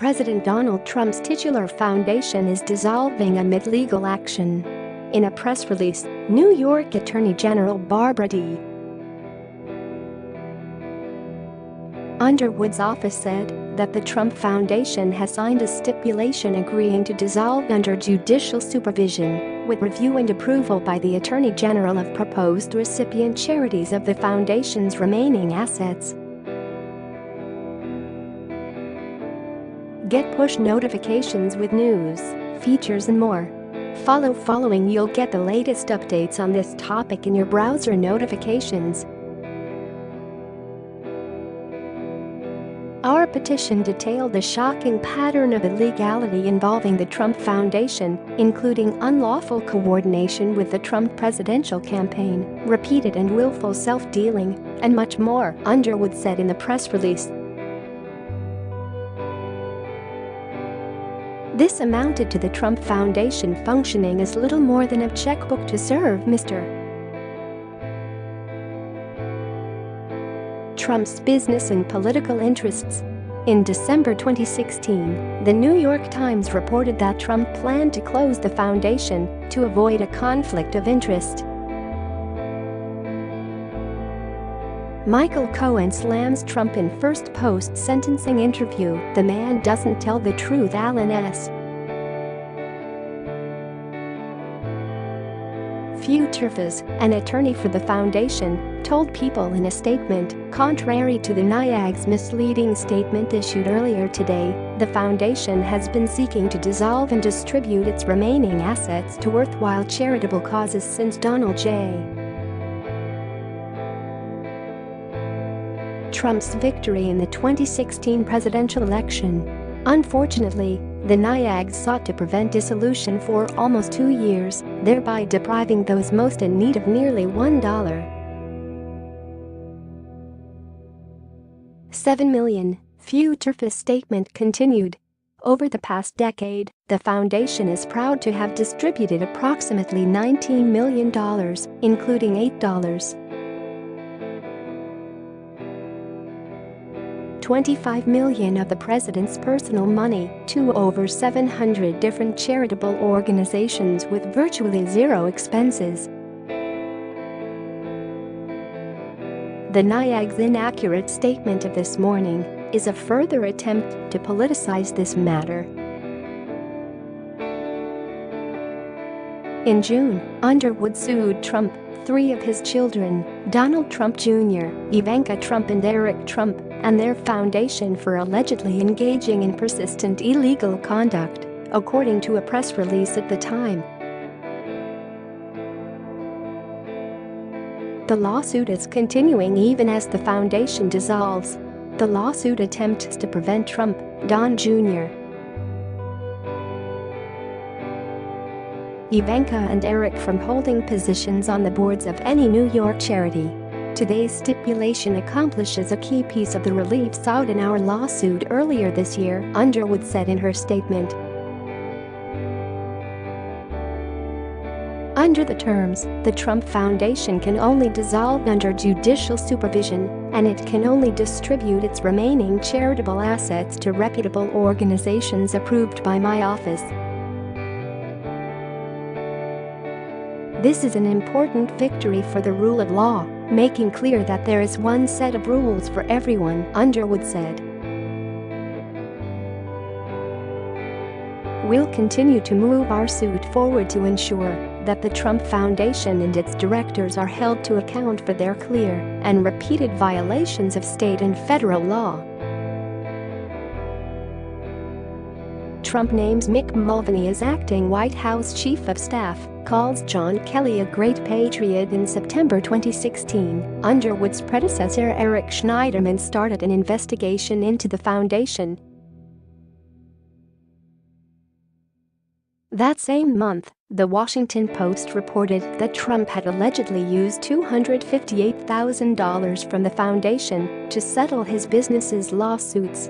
President Donald Trump's titular foundation is dissolving amid legal action. In a press release, New York Attorney General Barbara D. Underwood's office said that the Trump Foundation has signed a stipulation agreeing to dissolve under judicial supervision, with review and approval by the Attorney General of proposed recipient charities of the foundation's remaining assets. Get push notifications with news, features and more. Following you'll get the latest updates on this topic in your browser notifications. Our petition detailed a shocking pattern of illegality involving the Trump Foundation, including unlawful coordination with the Trump presidential campaign, repeated and willful self-dealing, and much more, Underwood said in the press release. This amounted to the Trump Foundation functioning as little more than a checkbook to serve Mr. Trump's business and political interests. In December 2016, the New York Times reported that Trump planned to close the foundation to avoid a conflict of interest. Michael Cohen slams Trump in first post-sentencing interview. The man doesn't tell the truth. Alan S. Futerfas, an attorney for the foundation, told People in a statement, contrary to the NYAG's misleading statement issued earlier today, the foundation has been seeking to dissolve and distribute its remaining assets to worthwhile charitable causes since Donald J. Trump's victory in the 2016 presidential election. Unfortunately, the NYAG sought to prevent dissolution for almost 2 years, thereby depriving those most in need of nearly $1.7 million. Futerfas' statement continued. Over the past decade, the foundation is proud to have distributed approximately $19 million, including $25 million of the president's personal money to over 700 different charitable organizations with virtually zero expenses. The NYAG's inaccurate statement of this morning is a further attempt to politicize this matter. In June, Underwood sued Trump, 3 of his children, Donald Trump Jr., Ivanka Trump and Eric Trump, and their foundation for allegedly engaging in persistent illegal conduct, according to a press release at the time. The lawsuit is continuing even as the foundation dissolves. The lawsuit attempts to prevent Trump, Don Jr., Ivanka and Eric from holding positions on the boards of any New York charity. Today's stipulation accomplishes a key piece of the relief sought in our lawsuit earlier this year, Underwood said in her statement. Under the terms, the Trump Foundation can only dissolve under judicial supervision, and it can only distribute its remaining charitable assets to reputable organizations approved by my office. This is an important victory for the rule of law, making clear that there is one set of rules for everyone, Underwood said. We'll continue to move our suit forward to ensure that the Trump Foundation and its directors are held to account for their clear and repeated violations of state and federal law. Trump names Mick Mulvaney as acting White House Chief of Staff, calls John Kelly a great patriot. In September 2016, Underwood's predecessor Eric Schneiderman started an investigation into the foundation. That same month, The Washington Post reported that Trump had allegedly used $258,000 from the foundation to settle his business's lawsuits.